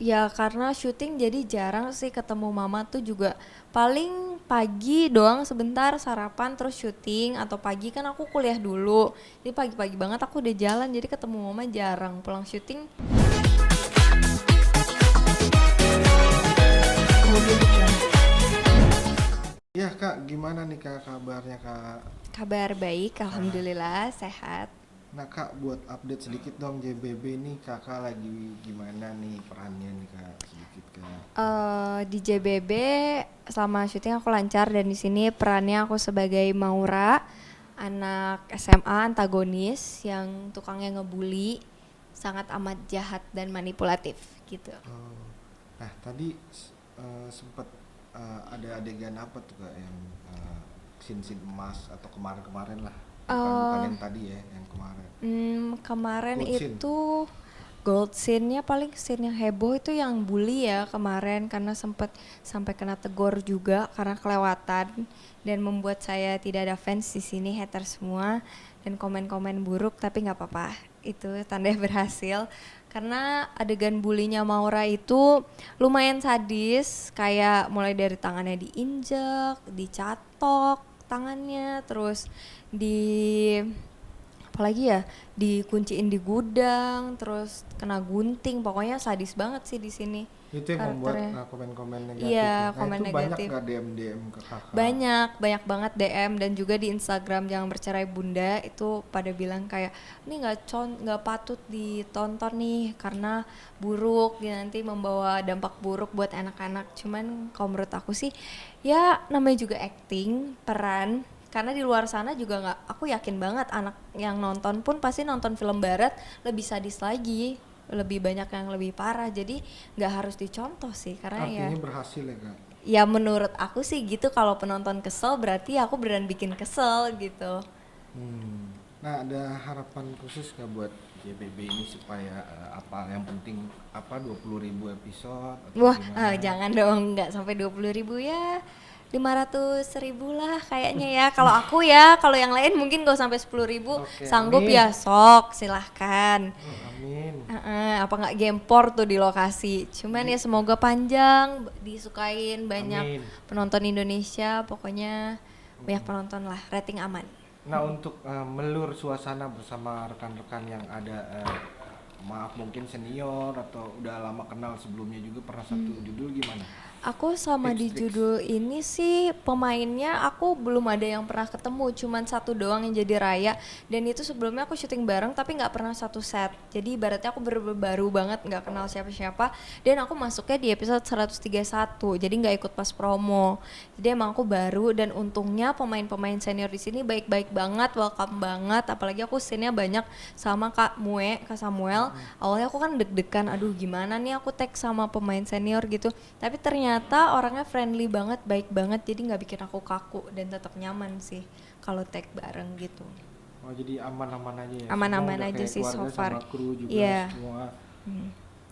Ya karena syuting jadi jarang sih ketemu mama tuh juga paling pagi doang sebentar sarapan terus syuting atau pagi kan aku kuliah dulu. Jadi pagi-pagi banget aku udah jalan jadi ketemu mama jarang pulang syuting. Ya kak, gimana nih kak kabarnya kak? Kabar baik, Ah, alhamdulillah sehat. nah kak buat update sedikit dong JBB nih kakak lagi gimana nih perannya nih kak sedikit kak. Di JBB selama syuting aku lancar dan di sini perannya aku sebagai Maura, anak SMA antagonis yang tukangnya ngebully, sangat amat jahat dan manipulatif gitu. Oh, nah tadi sempet ada adegan apa tuh kak yang scene-scene emas atau kemarin-kemarin lah, bukan Eh yang tadi ya, yang kemarin. Kemarin Good scene. itu gold scene-nya paling scene yang heboh itu yang bully ya kemarin karena sempet sampai kena tegur juga karena kelewatan dan membuat saya tidak ada fans di sini hater semua dan komen-komen buruk tapi nggak apa-apa itu tanda berhasil karena adegan bulinya Maura itu lumayan sadis kayak mulai dari tangannya diinjek, dicatok tangannya terus di apalagi ya dikunciin di gudang terus kena gunting pokoknya sadis banget sih di sini Itu yang membuat karakternya. komen-komen negatif ya. Iya Nah komen itu banyak negatif nggak DM DM ke kakak? banyak banyak banget DM dan juga di Instagram Jangan Bercerai Bunda itu pada bilang kayak ini nggak patut ditonton nih karena buruk ya nanti membawa dampak buruk buat anak-anak cuman kalau menurut aku sih ya namanya juga acting peran karena di luar sana juga nggak aku yakin banget anak yang nonton pun pasti nonton film barat lebih sadis lagi lebih banyak yang lebih parah jadi nggak harus dicontoh sih karena ya Artinya berhasil ya kak? ya menurut aku sih gitu kalau penonton kesel berarti aku beneran bikin kesel gitu. Hmm. Nah, ada harapan khusus nggak buat JBB ini supaya apa yang penting apa 20.000 episode atau Wah gimana? jangan dong nggak sampai 20.000 ya 500.000 lah kayaknya ya kalau aku ya kalau yang lain mungkin gak sampai 10.000 Oke, sanggup amin. ya sok silahkan. Amin. Apa nggak gempor tuh di lokasi cuman Di ya semoga panjang disukain banyak amin. penonton Indonesia pokoknya banyak penonton lah rating aman. Nah, untuk melur suasana bersama rekan-rekan yang ada maaf mungkin senior atau udah lama kenal sebelumnya juga pernah satu judul gimana? Aku sama Tips di tips. judul ini sih pemainnya aku belum ada yang pernah ketemu cuman satu doang yang jadi Raya dan itu sebelumnya aku syuting bareng tapi nggak pernah satu set jadi ibaratnya aku baru banget nggak kenal siapa-siapa dan aku masuknya di episode 131 jadi nggak ikut pas promo jadi emang aku baru dan untungnya pemain-pemain senior di sini baik-baik banget welcome banget apalagi aku scene-nya banyak sama Kak Samuel awalnya aku kan deg-degan aduh gimana nih aku tag sama pemain senior gitu tapi ternyata orangnya friendly banget baik banget jadi nggak bikin aku kaku dan tetap nyaman sih kalau tag bareng gitu Oh, jadi aman-aman aja ya. Semua aman-aman udah aja kayak sih so keluarga sama far kru juga iya. semua.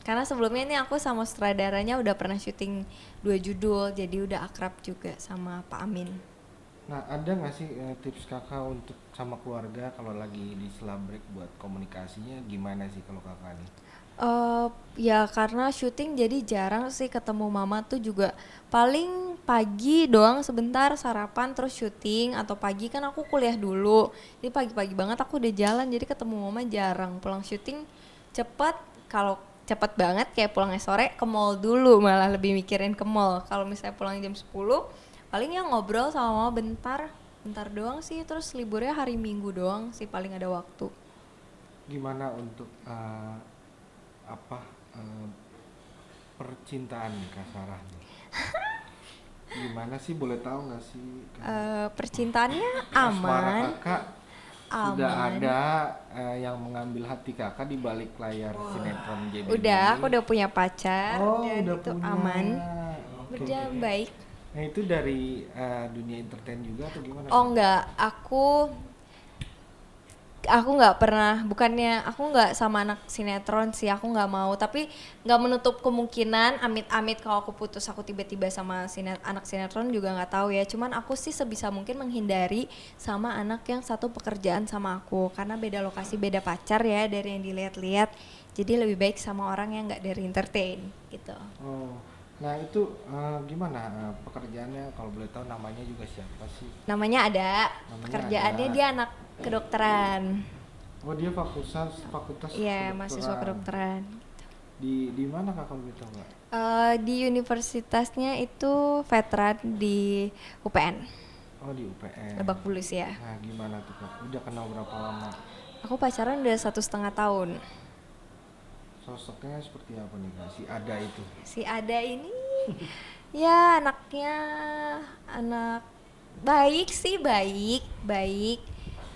Karena sebelumnya ini aku sama sutradaranya udah pernah syuting 2 judul jadi udah akrab juga sama Pak Amin. Nah, ada nggak sih tips kakak untuk sama keluarga kalau lagi di sela break buat komunikasinya gimana sih kalau kakak nih? Eh ya karena syuting jadi jarang sih ketemu mama tuh juga paling pagi doang sebentar sarapan terus syuting atau pagi kan aku kuliah dulu jadi pagi-pagi banget aku udah jalan jadi ketemu mama jarang pulang syuting cepet kalau cepet banget kayak pulangnya sore ke mall dulu malah lebih mikirin ke mall kalau misalnya pulang jam 10 paling ya ngobrol sama mama bentar bentar doang sih terus liburnya hari Minggu doang sih paling ada waktu. Gimana untuk apa eh, percintaan nih Kak Sarah nih? Gimana sih boleh tahu nggak sih Kak? Percintaannya Asmara aman kakak sudah aman. ada yang mengambil hati kakak di balik layar sinetron JBB Udah, ini? aku udah punya pacar Oh, dan udah itu punya. aman, Oke, oke. berjalan baik. Nah, itu dari dunia entertain juga atau gimana Oh Kak? enggak, aku nggak pernah, bukannya aku nggak sama anak sinetron sih, aku nggak mau, tapi nggak menutup kemungkinan amit-amit kalau aku putus aku tiba-tiba sama anak sinetron juga nggak tahu ya. Cuman aku sih sebisa mungkin menghindari sama anak yang satu pekerjaan sama aku, karena beda lokasi beda pacar ya dari yang dilihat-lihat, jadi lebih baik sama orang yang nggak dari entertain gitu. Oh, nah itu gimana pekerjaannya kalau boleh tahu namanya juga siapa sih? Namanya ada, Namanya pekerjaannya ada. dia anak kedokteran. Oh dia fakultas Iya, mahasiswa kedokteran. Di mana kak kalau boleh tahu nggak? Di universitasnya itu veteran di UPN, Oh di UPN. Lebak Bulus ya. Nah gimana tuh kak? Udah kenal berapa lama? Aku pacaran udah 1,5 tahun. Sosoknya seperti apa nih kak? Si Ada itu? Si Ada ini ya anaknya anak baik sih, baik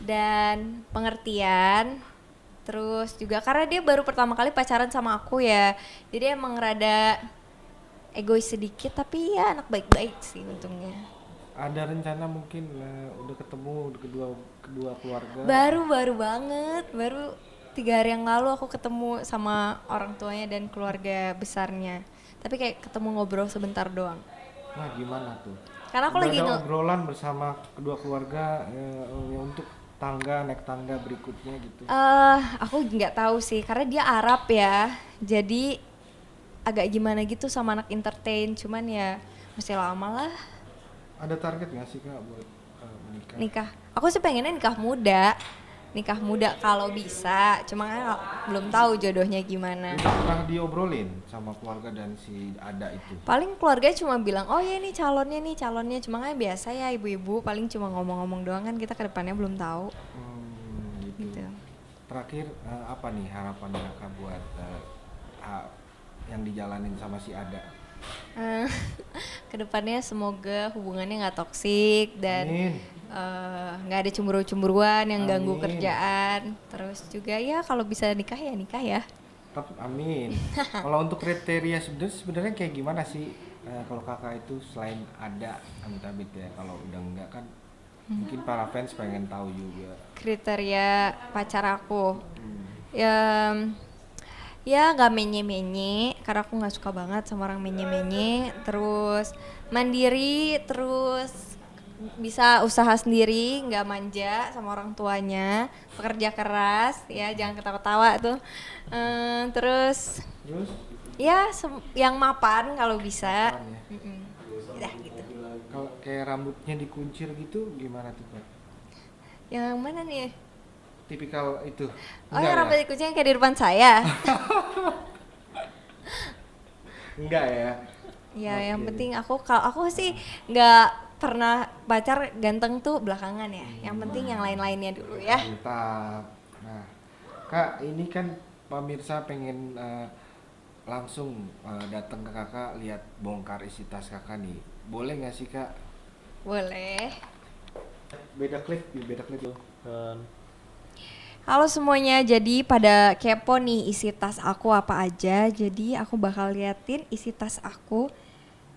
dan pengertian. Terus juga karena dia baru pertama kali pacaran sama aku ya, jadi emang rada egois sedikit, tapi ya anak baik-baik sih untungnya. Ada rencana mungkin udah ketemu kedua kedua keluarga? Baru banget, baru 3 hari yang lalu aku ketemu sama orang tuanya dan keluarga besarnya. Tapi kayak ketemu ngobrol sebentar doang. Nah gimana tuh? Karena aku Udah lagi ada obrolan bersama kedua keluarga untuk naik tangga berikutnya gitu? aku nggak tahu sih, karena dia Arab ya. Jadi agak gimana gitu sama anak entertain, cuman ya masih lama lah Ada target nggak sih kak buat menikah? nikah. Aku sih pengennya nikah muda kalau bisa, cuma kan belum tahu jodohnya gimana. Udah pernah diobrolin sama keluarga dan si Ada itu? Paling keluarga cuma bilang, oh ya ini calonnya, cuma kan biasa ya ibu-ibu paling cuma ngomong-ngomong doang, kan kita ke depannya belum tahu. Gitu. Gitu. Terakhir apa nih harapan kakak buat yang dijalanin sama si Ada? Eh, Kedepannya semoga hubungannya nggak toksik dan Amin. nggak ada cemburu-cemburuan yang ganggu Amin. kerjaan. Terus juga ya kalau bisa nikah ya. Tapi amin. Kalau untuk kriteria sebenarnya kayak gimana sih kalau kakak itu selain Ada amit-amit ya, kalau udah enggak kan mungkin para fans pengen tahu juga. Kriteria pacar aku ya nggak menye-menye, karena aku nggak suka banget sama orang menye-menye. Terus mandiri, terus bisa usaha sendiri, nggak manja sama orang tuanya, pekerja keras ya, jangan ketawa-tawa tuh. Terus Terus ya yang mapan kalau bisa. mapan ya. Udah gitu. Kalau kayak rambutnya dikuncir gitu gimana tuh kak? Yang mana nih? Tipikal itu? Oh Enggak yang ya? rambut dikuncir kayak di depan saya. Enggak ya? Ya yang Oke. penting kalau aku sih nggak pernah pacar ganteng tuh belakangan ya. Yang penting yang lain-lainnya dulu ya. Mantap. Nah, kak ini kan pemirsa pengen langsung datang ke kakak lihat bongkar isi tas kakak nih. Boleh nggak sih kak? Boleh. Beda klip dulu. Halo semuanya, jadi pada kepo nih isi tas aku apa aja. Jadi aku bakal liatin isi tas aku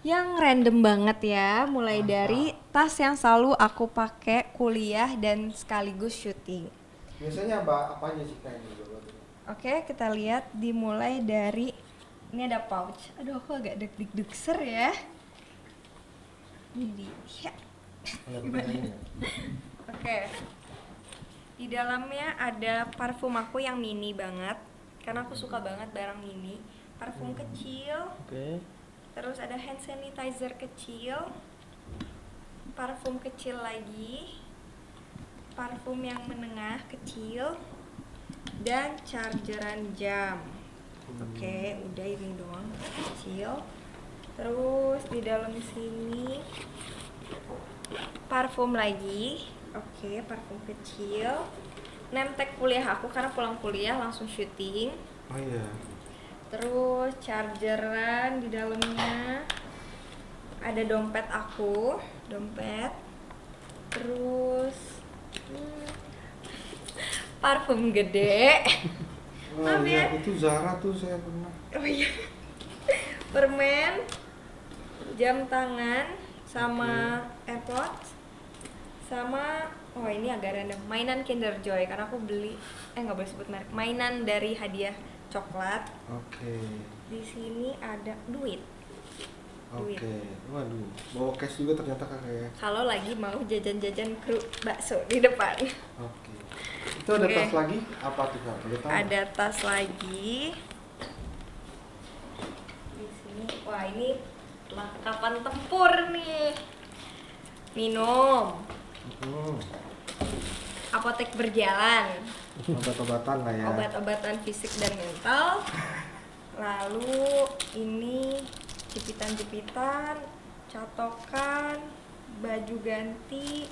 yang random banget ya. Mulai dari tas yang selalu aku pakai kuliah dan sekaligus syuting. Biasanya apa aja sih kak ini? Oke, kita lihat dimulai dari ini ada pouch. Aduh, aku agak deg-degser ya. Ini dia. Oke. Di dalamnya ada parfum aku yang mini banget, karena aku suka banget barang mini. Parfum kecil. Oke. Terus ada hand sanitizer kecil. Parfum kecil lagi. Parfum yang menengah kecil. Dan chargeran jam. Oke, udah ini doang kecil. Terus di dalam sini parfum lagi. Oke, parfum kecil. Name tag kuliah aku karena pulang kuliah langsung syuting. Oh iya. Terus chargeran di dalamnya. Ada dompet aku, dompet. Terus parfum gede. Oh Maaf iya, ya. itu Zara tuh saya pernah. Oh iya. Permen, jam tangan, sama AirPods, sama Oh ini agak random. Mainan Kinder Joy karena aku beli nggak boleh sebut merek. Mainan dari hadiah coklat. Oke. Di sini ada duit. Duit. Oke. Waduh, bawa cash juga ternyata kakak ya. Kalau lagi mau jajan-jajan kru bakso di depan. Oke. Itu ada Oke. tas lagi? Apa tuh kak? Boleh tahu? Ada tas lagi. Di sini, wah ini perlengkapan tempur nih. Minum. Hmm, Apotek berjalan. obat-obatan lah ya. Obat-obatan fisik dan mental. Lalu ini jepitan-jepitan, catokan, baju ganti,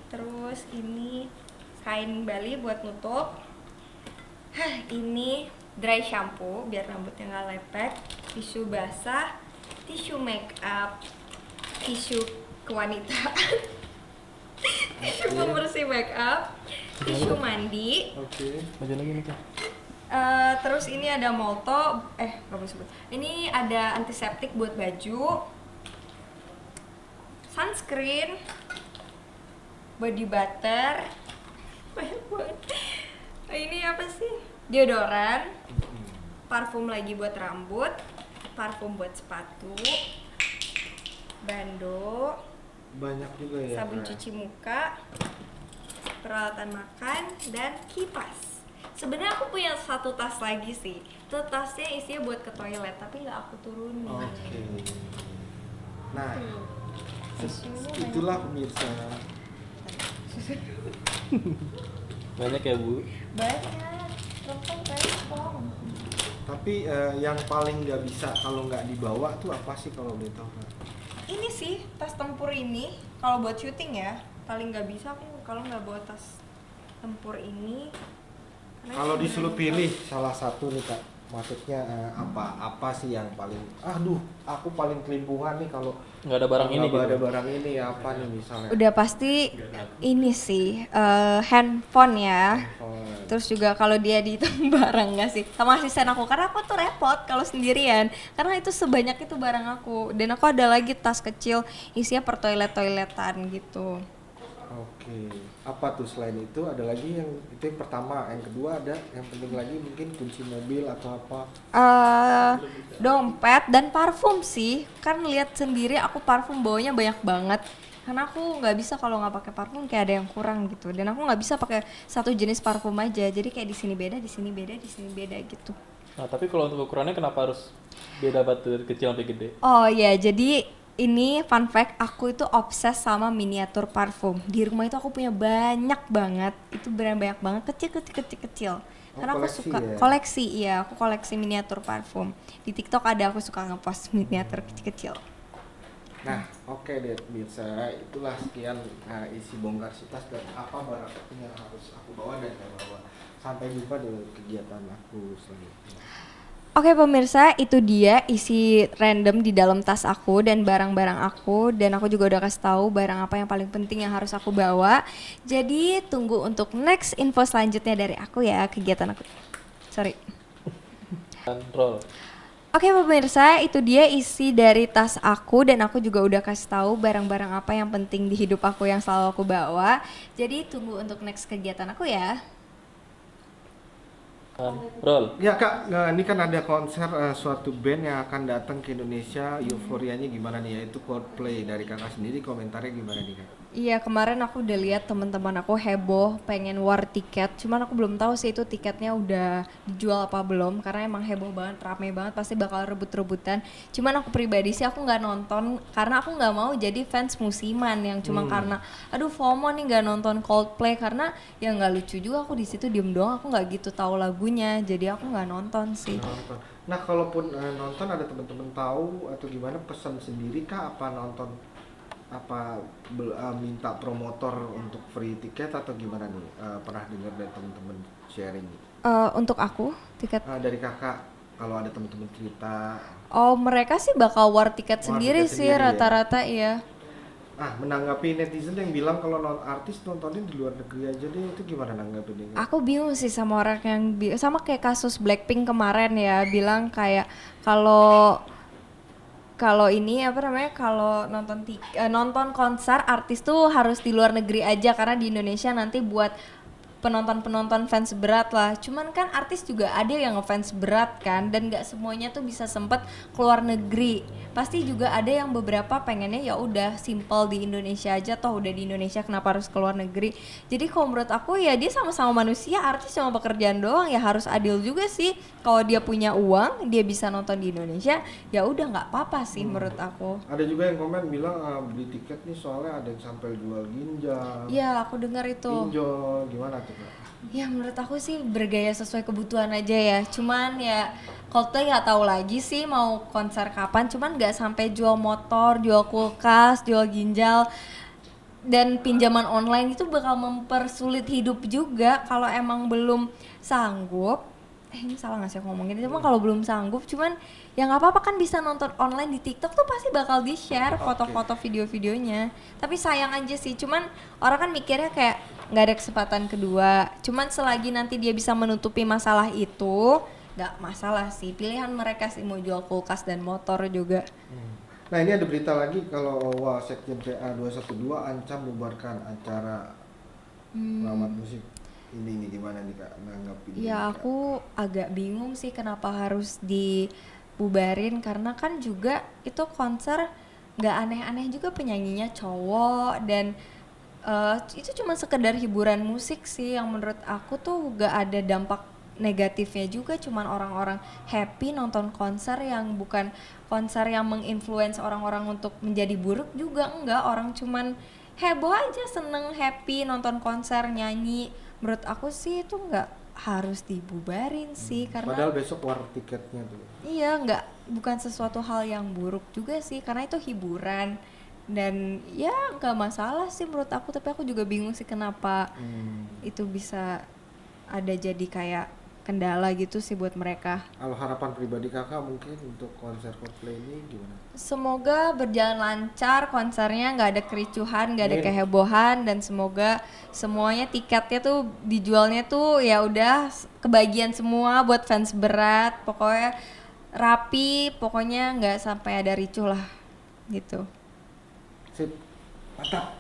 terus ini kain Bali buat nutup. Ini dry shampoo biar rambutnya nggak lepek, tisu basah, tisu make up, tisu kewanitaan, tisu pembersih make up, tisu mandi. Oke. Maju lagi nih kak. Terus ini ada molto, nggak boleh sebut. Ini ada antiseptik buat baju, sunscreen, body butter, banyak banget. Ini apa sih? Deodoran, parfum lagi buat rambut, parfum buat sepatu, bando, Banyak juga ya. sabun Kak? cuci muka, peralatan makan, dan kipas. Sebenarnya aku punya satu tas lagi sih. Itu tasnya isinya buat ke toilet, tapi nggak aku turunin. Oke. Nah, Tisunya itulah pemirsa. Banyak ya bu. banyak. Rempong. Tapi yang paling nggak bisa kalau nggak dibawa tuh apa sih kalau boleh tahu kak? Ini sih tas tempur ini kalau buat syuting ya paling nggak bisa aku kalau nggak bawa tas tempur ini. Karena Kalau itu disuruh beneran pilih salah satu nih kak, maksudnya apa sih yang paling, aku paling kelimpungan nih kalau Nggak ada barang ini nggak gitu. ada barang ini apa nih misalnya? udah pasti ini sih handphone ya. Oh, Terus juga kalau dia dihitung barang nggak sih sama asisten aku karena aku tuh repot kalau sendirian karena itu sebanyak itu barang aku dan aku ada lagi tas kecil isinya per toiletan gitu. Oke, apa tuh selain itu ada lagi yang itu yang pertama, yang kedua ada yang penting lagi mungkin kunci mobil atau apa? Dompet dan parfum sih kan lihat sendiri aku parfum bawanya banyak banget karena aku nggak bisa kalau nggak pakai parfum kayak ada yang kurang gitu dan aku nggak bisa pakai satu jenis parfum aja jadi kayak di sini beda di sini beda di sini beda gitu. Nah tapi kalau untuk ukurannya kenapa harus beda batu dari kecil sampai gede? Oh ya, jadi ini fun fact, aku itu obses sama miniatur parfum. Di rumah itu aku punya banyak banget, itu brand banyak banget, kecil. Karena aku koleksi suka ya? koleksi, iya aku koleksi miniatur parfum. Di TikTok ada aku suka ngepost miniatur kecil-kecil. Nah, oke deh pemirsa, itulah sekian isi bongkar sitas dan apa barang yang harus aku bawa dan saya bawa. Sampai jumpa di kegiatan aku selanjutnya. Oke pemirsa, itu dia isi random di dalam tas aku dan barang-barang aku dan aku juga udah kasih tahu barang apa yang paling penting yang harus aku bawa. Jadi tunggu untuk next info selanjutnya dari aku ya kegiatan aku. Sorry. Dan roll. Oke pemirsa, itu dia isi dari tas aku dan aku juga udah kasih tahu barang-barang apa yang penting di hidup aku yang selalu aku bawa. Jadi tunggu untuk next kegiatan aku ya. Dan roll. Ya kak, ini kan ada konser suatu band yang akan datang ke Indonesia. Euforianya gimana nih? Yaitu Coldplay. Dari kakak sendiri komentarnya gimana nih kak? Iya kemarin aku udah lihat teman-teman aku heboh pengen war tiket, cuman aku belum tahu sih itu tiketnya udah dijual apa belum karena emang heboh banget, rame banget, pasti bakal rebut-rebutan. Cuman aku pribadi sih aku nggak nonton karena aku nggak mau jadi fans musiman yang cuma karena aduh FOMO nih nggak nonton Coldplay karena ya nggak lucu juga aku di situ diem doang, aku nggak gitu tahu lagunya, jadi aku nggak nonton sih. Nonton. Nah, kalaupun nonton ada teman-teman tahu atau gimana pesan sendiri kah apa nonton minta promotor untuk free tiket atau gimana nih? Pernah dengar dari teman-teman sharing Untuk aku tiket. dari kakak kalau ada teman-teman cerita. Oh mereka sih bakal war tiket War sendiri tiket sih sendiri ya? rata-rata ya. Menanggapi netizen yang bilang kalau artis nontonin di luar negeri aja deh, itu gimana nanggapinnya? Aku bingung sih sama orang yang sama kayak kasus Blackpink kemarin ya bilang kayak kalau Kalau ini apa namanya, kalau nonton konser artis tuh harus di luar negeri aja, karena di Indonesia nanti buat penonton fans berat lah. Cuman kan artis juga ada yang ngefans berat kan, dan nggak semuanya tuh bisa sempet keluar negeri. Pasti juga ada yang beberapa pengennya ya udah simple di Indonesia aja, toh udah di Indonesia kenapa harus keluar negeri. Jadi kalau menurut aku ya dia sama-sama manusia, artis cuma pekerjaan doang, ya harus adil juga sih. Kalau dia punya uang, dia bisa nonton di Indonesia, ya udah nggak apa-apa sih menurut aku. Ada juga yang komen bilang beli tiket nih soalnya ada yang sampai jual ginjal, Iya, aku dengar itu. pinjol, gimana tuh Kak? Ya menurut aku sih bergaya sesuai kebutuhan aja ya. Cuman ya Coldplay nggak tahu lagi sih mau konser kapan. Cuman nggak sampai jual motor, jual kulkas, jual ginjal, dan pinjaman online itu bakal mempersulit hidup juga kalau emang belum sanggup. Ini salah nggak sih aku ngomongin? Cuma kalau belum sanggup, cuman ya nggak apa-apa kan, bisa nonton online di TikTok tuh pasti bakal di share foto-foto video-videonya. Tapi sayang aja sih, cuman orang kan mikirnya kayak nggak ada kesempatan kedua. Cuman selagi nanti dia bisa menutupi masalah itu, nggak masalah sih. Pilihan mereka sih mau jual kulkas dan motor juga. Nah ini ada berita lagi kalau Sekjen PA 212 ancam bubarkan acara pengamat musik. Ini gimana nih Kak nanggapin ini, Ya Kak? aku agak bingung sih kenapa harus dibubarin, karena kan juga itu konser nggak aneh-aneh juga, penyanyinya cowok, dan itu cuma sekedar hiburan musik sih. Yang menurut aku tuh nggak ada dampak negatifnya juga, cuman orang-orang happy nonton konser, yang bukan konser yang menginfluence orang-orang untuk menjadi buruk juga. Enggak, orang cuman heboh aja, seneng, happy nonton konser, nyanyi. Menurut aku sih itu nggak harus dibubarin sih, karena Padahal besok war tiketnya tuh. iya, bukan sesuatu hal yang buruk juga sih, karena itu hiburan dan ya nggak masalah sih menurut aku. Tapi aku juga bingung sih kenapa itu bisa ada jadi kayak kendala gitu sih buat mereka. Kalau harapan pribadi Kakak mungkin untuk konser Coldplay ini gimana? Semoga berjalan lancar konsernya, nggak ada kericuhan, nggak ada Amin. kehebohan, dan semoga semuanya tiketnya tuh dijualnya tuh ya udah kebagian semua buat fans berat. Pokoknya rapi, pokoknya nggak sampai ada ricuh lah gitu. Sip, mantap.